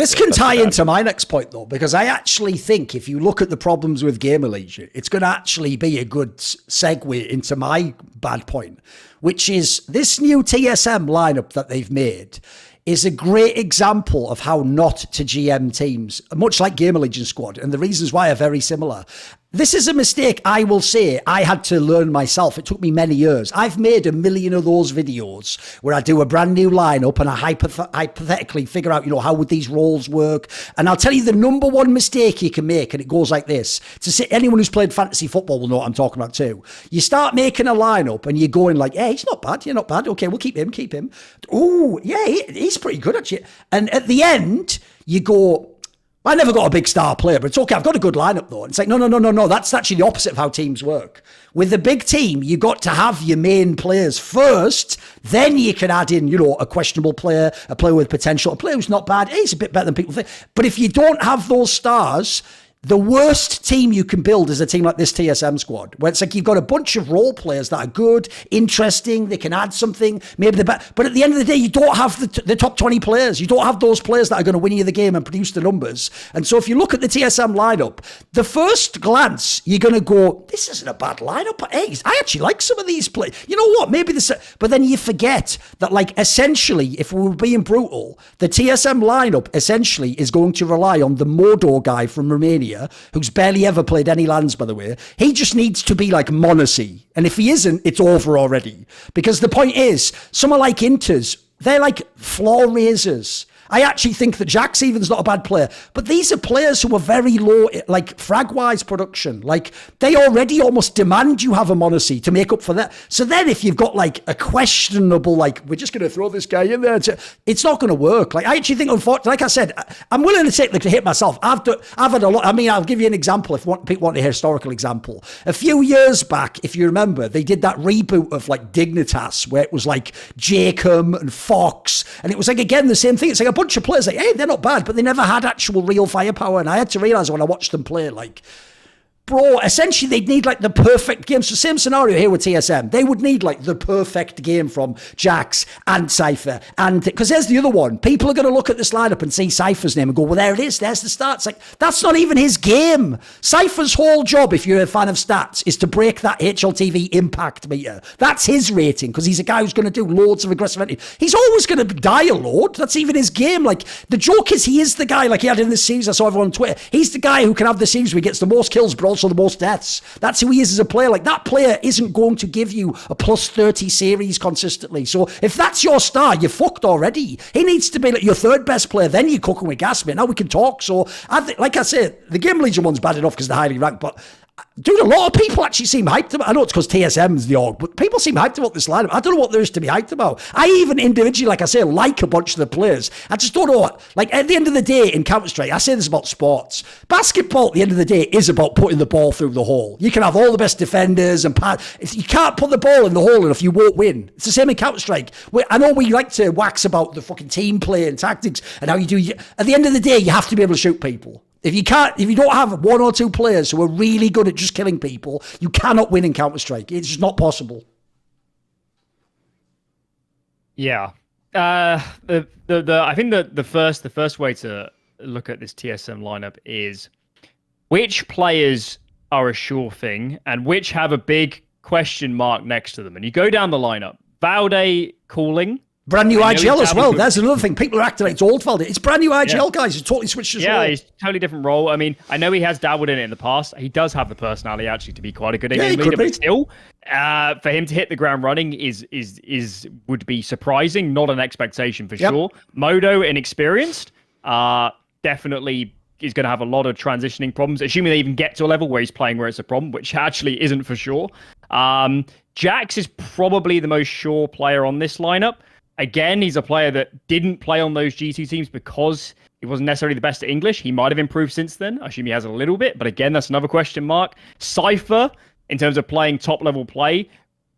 This can tie into my next point, though, because I actually think if you look at the problems with Gamer Leisure, it's going to actually be a good segue into my bad point, which is this new TSM lineup that they've made is a great example of how not to GM teams, much like Gamer Legion Squad, and the reasons why are very similar. This is a mistake I will say I had to learn myself. It took me many years. I've made a million of those videos where I do a brand new lineup and I hypothetically figure out, how would these roles work? And I'll tell you the number one mistake you can make, and it goes like this. To say, anyone who's played fantasy football will know what I'm talking about too. You start making a lineup and you're going like, hey, he's not bad. You're not bad. Okay, we'll keep him. Oh, yeah, he's pretty good actually. And at the end, you go, I never got a big star player, but it's okay. I've got a good lineup though. And it's like, no. That's actually the opposite of how teams work. With a big team, you got to have your main players first. Then you can add in, a questionable player, a player with potential, a player who's not bad. He's a bit better than people think. But if you don't have those stars, the worst team you can build is a team like this TSM squad, where it's like you've got a bunch of role players that are good, interesting, they can add something, maybe they're better. But at the end of the day, you don't have the top 20 players. You don't have those players that are going to win you the game and produce the numbers. And so if you look at the TSM lineup, the first glance, you're going to go, this isn't a bad lineup. But hey, I actually like some of these players. You know what? Maybe this, but then you forget that essentially, if we were being brutal, the TSM lineup essentially is going to rely on the Modo guy from Romania, who's barely ever played any lands, by the way. He just needs to be like Monacy. And if he isn't, it's over already. Because the point is, someone like Inters, they're like floor raisers. I actually think that Jack Stevens not a bad player, but these are players who are very low, like frag-wise production. Like they already almost demand you have a Monacy to make up for that. So then if you've got like a questionable, like we're just going to throw this guy in there, it's not going to work. Like I actually think, unfortunately, like I said, I'm willing to take the hit myself. I've had a lot. I mean, I'll give you an example if people want a historical example. A few years back, if you remember, they did that reboot of like Dignitas where it was like Jacob and Fox, and it was like again the same thing. It's like a bunch of players like, hey, they're not bad, but they never had actual real firepower. And I had to realize when I watched them play, like, bro, essentially they'd need like the perfect game. So same scenario here with TSM. They would need like the perfect game from Jax and Cypher. And because there's the other one. People are going to look at this lineup and see Cypher's name and go, well, there it is. There's the stats. Like, that's not even his game. Cypher's whole job, if you're a fan of stats, is to break that HLTV impact meter. That's his rating because he's a guy who's going to do loads of aggressive entry. He's always going to die a load. That's even his game. Like, the joke is he is the guy, like he had in this series, I saw everyone on Twitter. He's the guy who can have the series where he gets the most kills, but also the most deaths. That's who he is as a player. Like, that player isn't going to give you a plus 30 series consistently. So if that's your star, you're fucked already. He needs to be like your third best player. Then you're cooking with gas, mate. Now we can talk. So like I said, the Game Legion one's bad enough because they're highly ranked, but dude, a lot of people actually seem hyped about. I know it's because TSM's the org, but people seem hyped about this lineup. I don't know what there is to be hyped about. I even individually, like I say, like a bunch of the players. I just don't know what. Like at the end of the day, in Counter-Strike, I say this about sports. Basketball, at the end of the day, is about putting the ball through the hole. You can have all the best defenders and if you can't put the ball in the hole enough, you won't win. It's the same in Counter-Strike. I know we like to wax about the fucking team play and tactics and how you do. At the end of the day, you have to be able to shoot people. If you don't have one or two players who are really good at just killing people, you cannot win in Counter-Strike. It's just not possible. Yeah. I think the first way to look at this TSM lineup is which players are a sure thing and which have a big question mark next to them. And you go down the lineup. Valde calling. Brand new IGL as well. There's another thing. People are acting like it's old Valde. It's brand new IGL, guys. He's totally switched his role. Yeah, he's totally different role. I mean, I know he has dabbled in it in the past. He does have the personality actually to be quite a good game leader, but still, for him to hit the ground running would be surprising, not an expectation for sure. Modo, inexperienced, definitely is going to have a lot of transitioning problems, assuming they even get to a level where he's playing where it's a problem, which actually isn't for sure. Jax is probably the most sure player on this lineup. Again, he's a player that didn't play on those G2 teams because he wasn't necessarily the best at English. He might have improved since then. I assume he has a little bit, but again, that's another question mark. Cypher, in terms of playing top-level play,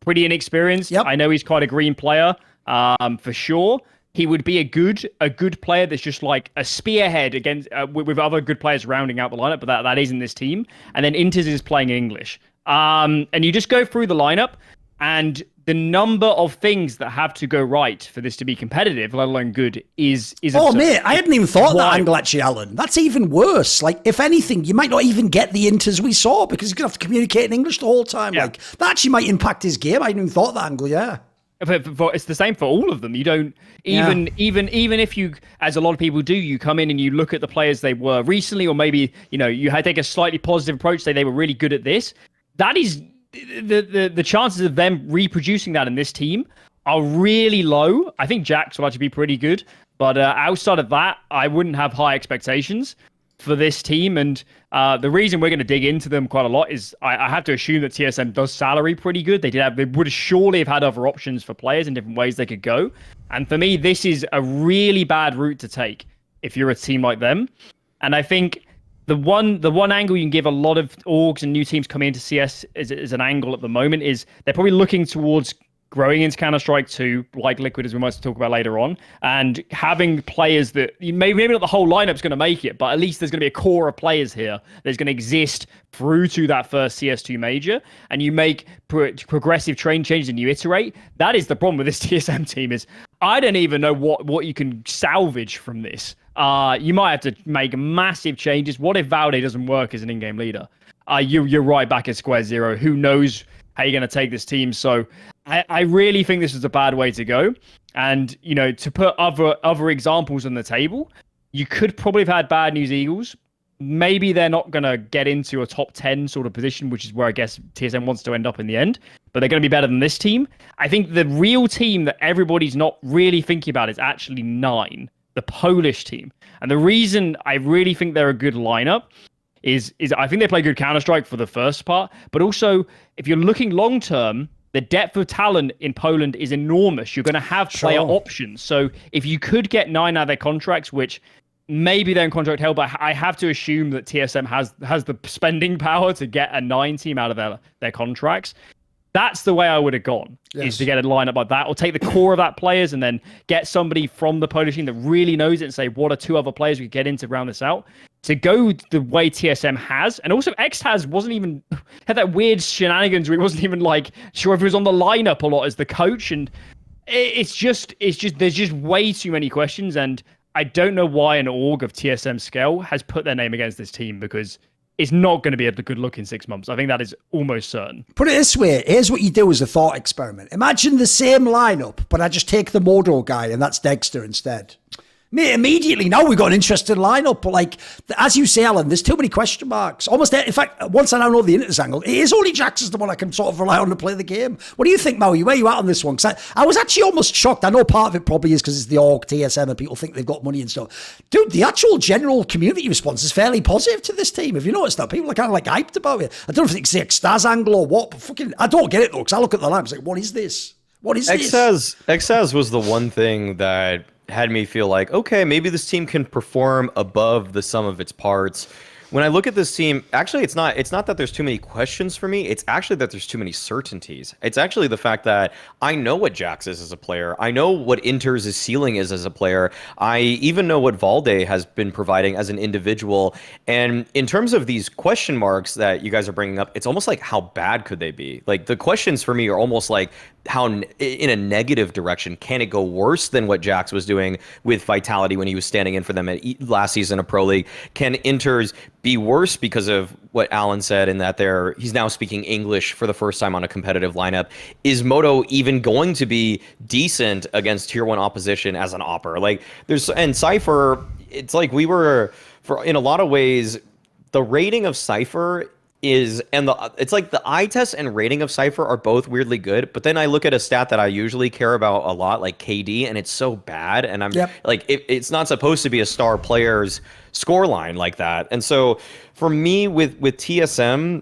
pretty inexperienced. I know he's quite a green player, for sure. He would be a good player that's just like a spearhead against with other good players rounding out the lineup, but that isn't this team. And then Inters is playing in English. And you just go through the lineup, And the number of things that have to go right for this to be competitive, let alone good, is oh, absurd. mate, I hadn't even thought of that angle, actually, Alan. That's even worse. Like, if anything, you might not even get the inters we saw because he's going to have to communicate in English the whole time. Yeah. Like, that actually might impact his game. I hadn't even thought of that angle, yeah. It's the same for all of them. You don't even if you, as a lot of people do, you come in and you look at the players they were recently, or maybe you had take a slightly positive approach, say they were really good at this. That is the chances of them reproducing that in this team are really low. I think Jax will actually be pretty good, but outside of that, I wouldn't have high expectations for this team. And the reason we're going to dig into them quite a lot is I have to assume that TSM does salary pretty good. They would surely have had other options for players in different ways they could go. And for me, this is a really bad route to take if you're a team like them. And I think the one angle you can give a lot of orgs and new teams coming into CS as an angle at the moment is they're probably looking towards growing into Counter-Strike 2, like Liquid, as we might talk about later on, and having players that maybe not the whole lineup's going to make it, but at least there's going to be a core of players here that's going to exist through to that first CS2 major, and you make progressive train changes and you iterate. That is the problem with this TSM team is I don't even know what you can salvage from this. You might have to make massive changes. What if Valde doesn't work as an in-game leader? You're right back at square zero. Who knows how you're going to take this team? So I really think this is a bad way to go. And, to put other examples on the table, you could probably have had Bad News Eagles. Maybe they're not going to get into a top 10 sort of position, which is where I guess TSM wants to end up in the end. But they're going to be better than this team. I think the real team that everybody's not really thinking about is actually 9, the Polish team. And the reason I really think they're a good lineup is I think they play good Counter-Strike for the first part. But also, if you're looking long-term, the depth of talent in Poland is enormous. You're going to have player options. So if you could get 9 out of their contracts, which maybe they're in contract hell, but I have to assume that TSM has the spending power to get a 9 team out of their contracts. That's the way I would have gone, is to get a lineup like that, or take the core of that players and then get somebody from the Polish team that really knows it and say, what are 2 other players we could get in to round this out? To go the way TSM has, and also Xtaz wasn't even, had that weird shenanigans where he wasn't even sure if he was on the lineup a lot as the coach, and it's just there's just way too many questions, and I don't know why an org of TSM scale has put their name against this team, because it's not going to be a good look in 6 months. I think that is almost certain. Put it this way, here's what you do as a thought experiment. Imagine the same lineup, but I just take the Modo guy, and that's Dexter instead. Mate, immediately now we've got an interesting lineup, but as you say, Alan, there's too many question marks. Almost, in fact, once I now know the inters angle, it is only Jax is the one I can sort of rely on to play the game. What do you think, Maui? Where are you at on this one? Because I was actually almost shocked. I know part of it probably is because it's the org TSM and people think they've got money and stuff. Dude, the actual general community response is fairly positive to this team. Have you noticed that? People are kind of hyped about it. I don't know if it's the Xtaz angle or what, but I don't get it though, because I look at the line, what is this? What is this? Xtaz was the one thing that had me feel like, okay, maybe this team can perform above the sum of its parts. When I look at this team, actually, it's not that there's too many questions for me. It's actually that there's too many certainties. It's actually the fact that I know what Jax is as a player. I know what Inter's ceiling is as a player. I even know what Valde has been providing as an individual. And in terms of these question marks that you guys are bringing up, it's almost like, how bad could they be? Like, the questions for me are almost like, how in a negative direction can it go worse than what Jax was doing with Vitality when he was standing in for them at last season of Pro League? Can Inter's be worse because of what Alan said, in that he's now speaking English for the first time on a competitive lineup? Is Moto even going to be decent against tier 1 opposition as an opper? And Cypher, it's like in a lot of ways, the rating of Cypher it's like the eye test and rating of Cypher are both weirdly good, but then I look at a stat that I usually care about a lot, like KD, and it's so bad, and I'm like, it's not supposed to be a star player's scoreline like that. And so for me with TSM,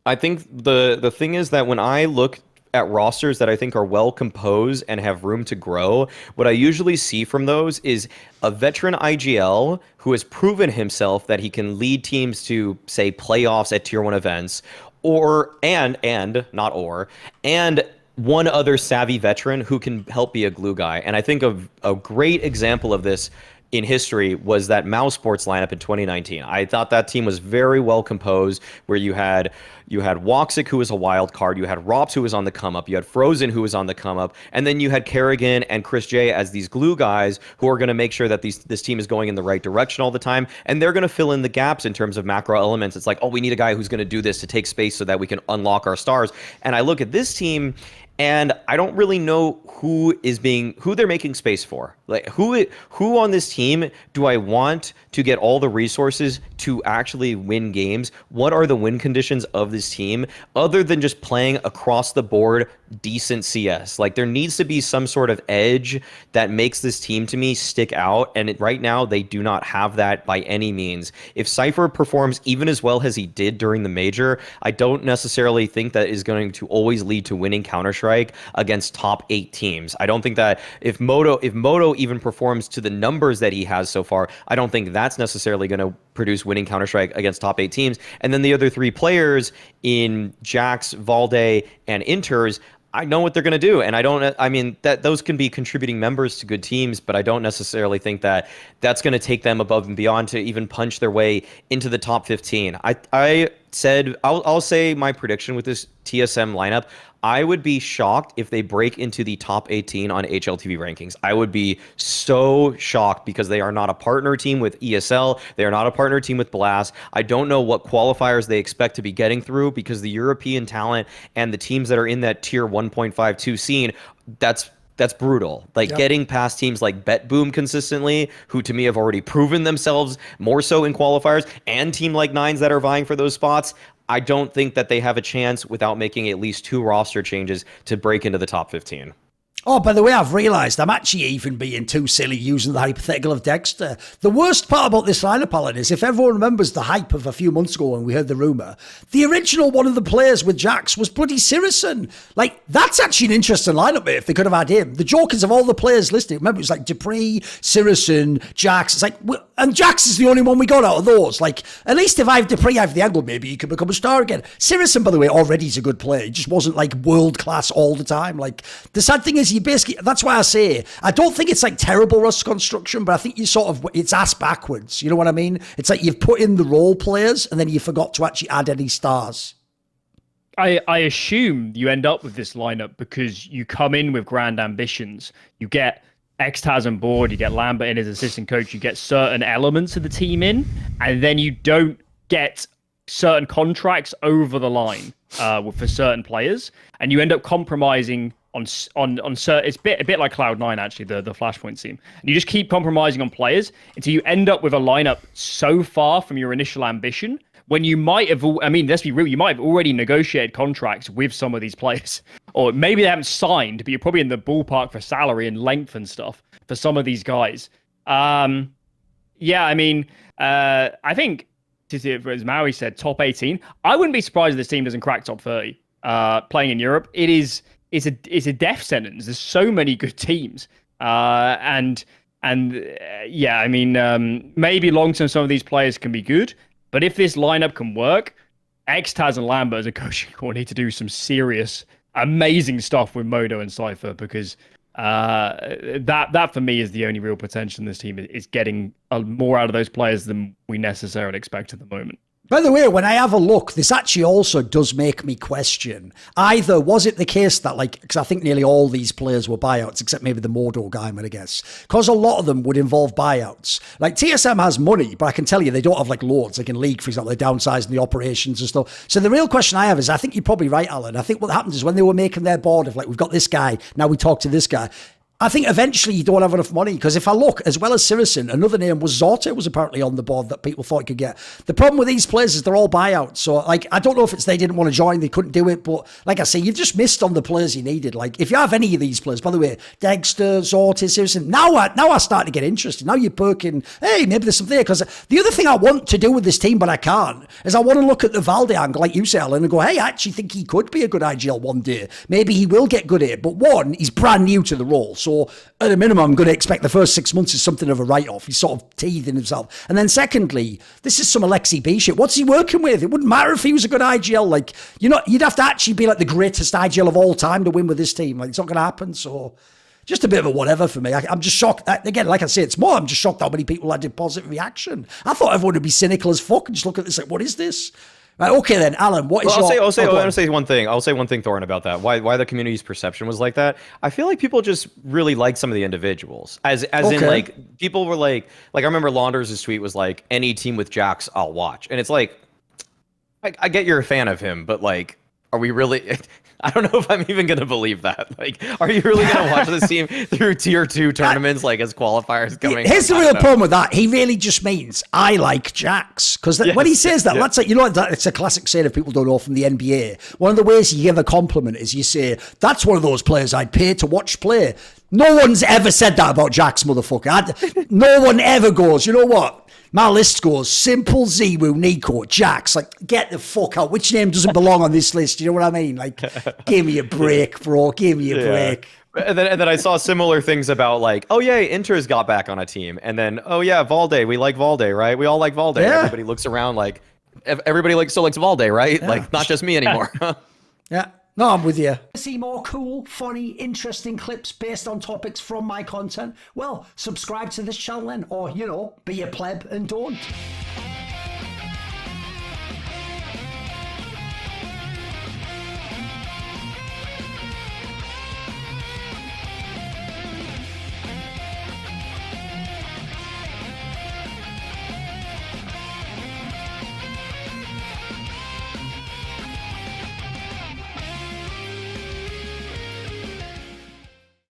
I think the thing is that when I look at rosters that I think are well composed and have room to grow, what I usually see from those is a veteran IGL who has proven himself that he can lead teams to, say, playoffs at tier 1 events, and one other savvy veteran who can help be a glue guy. And I think of a great example of this in history was that Mouse Sports lineup in 2019. I thought that team was very well composed, where you had Woxic, who was a wild card, you had Rops, who was on the come up, you had Frozen, who was on the come up, and then you had Kerrigan and Chris J as these glue guys who are going to make sure that this team is going in the right direction all the time, and they're going to fill in the gaps in terms of macro elements. It's like, oh, we need a guy who's going to do this to take space so that we can unlock our stars. And I look at this team, and I don't really know who they're making space for. Like who on this team do I want to get all the resources to actually win games? What are the win conditions of this team other than just playing across the board decent CS? Like there needs to be some sort of edge that makes this team to me stick out. And right now they do not have that by any means. If Cypher performs even as well as he did during the major, I don't necessarily think that is going to always lead to winning Counter-Strike against top 8 teams. I don't think that if Moto even performs to the numbers that he has so far, I don't think that's necessarily going to produce winning Counter-Strike against top 8 teams. And then the other 3 players in Jax, Valde, and Inters, I know what they're going to do. And that those can be contributing members to good teams, but I don't necessarily think that that's going to take them above and beyond to even punch their way into the top 15. I'll say my prediction with this TSM lineup. I would be shocked if they break into the top 18 on HLTV rankings. I would be so shocked because they are not a partner team with ESL. They are not a partner team with Blast. I don't know what qualifiers they expect to be getting through because the European talent and the teams that are in that tier 1.52 scene, that's brutal. Like getting past teams like Bet Boom consistently, who to me have already proven themselves more so in qualifiers, and team like Nines that are vying for those spots. I don't think that they have a chance without making at least 2 roster changes to break into the top 15. Oh, by the way, I've realised I'm actually even being too silly using the hypothetical of Dexter. The worst part about this lineup, Alan, is if everyone remembers the hype of a few months ago when we heard the rumour, the original one of the players with Jax was bloody Sirison. Like, that's actually an interesting lineup, mate, if they could have had him. The jokers of all the players listed, remember, it was like Dupree, Sirison, Jax. It's like, and Jax is the only one we got out of those. Like, at least if I have Dupree, I have the angle, maybe he could become a star again. Sirison, by the way, already is a good player. He just wasn't like world class all the time. Like, the sad thing is, you basically, that's why I say, I don't think it's like terrible roster construction, but I think it's ass backwards. You know what I mean? It's like you've put in the role players and then you forgot to actually add any stars. I assume you end up with this lineup because you come in with grand ambitions. You get Xtaz on board, you get Lambert in as assistant coach, you get certain elements of the team in, and then you don't get certain contracts over the line for certain players, and you end up compromising on certain. It's a bit like Cloud9 actually, the Flashpoint team, and you just keep compromising on players until you end up with a lineup so far from your initial ambition when you might have. I mean, let's be real, you might have already negotiated contracts with some of these players, or maybe they haven't signed, but you're probably in the ballpark for salary and length and stuff for some of these guys. I think, as Maui said, top 18. I wouldn't be surprised if this team doesn't crack top 30. Playing in Europe, it's a death sentence. There's so many good teams, maybe long term some of these players can be good, but if this lineup can work, Xtaz and Lambert as a coaching core need to do some serious, amazing stuff with Modo and Cypher, because that for me is the only real potential in this team, is getting more out of those players than we necessarily expect at the moment. By the way, when I have a look, this actually also does make me question, either was it the case that, like, because I think nearly all these players were buyouts, except maybe the Modo guy, I'm going to guess, because a lot of them would involve buyouts. Like, TSM has money, but I can tell you they don't have, like, loads. Like in League, for example, they're downsizing the operations and stuff. So the real question I have is, I think you're probably right, Alan. I think what happened is when they were making their board of, like, we've got this guy, now we talk to this guy, I think eventually you don't have enough money, because if I look, as well as Sirison, another name was Zorte was apparently on the board that people thought he could get. The problem with these players is they're all buyouts. So, like, I don't know if it's they didn't want to join, they couldn't do it, but like I say, you've just missed on the players you needed. Like, if you have any of these players, by the way, Dexter, Zorte, Sirison, now I start to get interested. Now you're perking, hey, maybe there's something there. Because the other thing I want to do with this team, but I can't, is I want to look at the Valde angle, like you say, Alan, and go, hey, I actually think he could be a good IGL one day. Maybe he will get good here. But one, he's brand new to the role. So, at a minimum, I'm going to expect the first 6 months is something of a write-off. He's sort of teething himself. And then secondly, this is some Alexi B shit. What's he working with? It wouldn't matter if he was a good IGL. Like, you'd have to actually be like the greatest IGL of all time to win with this team. Like, it's not going to happen. So, just a bit of a whatever for me. I'm just shocked. Again, like I say, it's more. I'm just shocked how many people had a positive reaction. I thought everyone would be cynical as fuck and just look at this like, what is this? Right, okay then, Alan, what is your... I'll say one thing. I'll say one thing, Thorin, about that. Why the community's perception was like that. I feel like people just really like some of the individuals. As in, like, people were like I remember Launders' tweet was like, any team with Jax, I'll watch. And it's like, I get you're a fan of him, but like, are we really... I don't know if I'm even going to believe that. Like, are you really going to watch this team through tier 2 tournaments, like as qualifiers coming? Here's the real problem with that. He really just means I like Jax. Because when he says that, that's like, you know, it's a classic saying if people don't know from the NBA. One of the ways you give a compliment is you say, that's one of those players I'd pay to watch play. No one's ever said that about Jax, motherfucker. No one ever goes, you know what? My list goes Simple, Ziwu, Nico, Jax. Like, get the fuck out. Which name doesn't belong on this list? You know what I mean? Like, give me a break, bro. Give me a break. And then I saw similar things about like, oh yeah, Inter's got back on a team. And then, oh yeah, Valde. We like Valde, right? We all like Valde. Yeah. Everybody looks around like, everybody still likes Valde, right? Yeah. Like, not just me anymore. Yeah. No, I'm with you. See more cool, funny, interesting clips based on topics from my content? Well, subscribe to this channel then, or, you know, be a pleb and don't.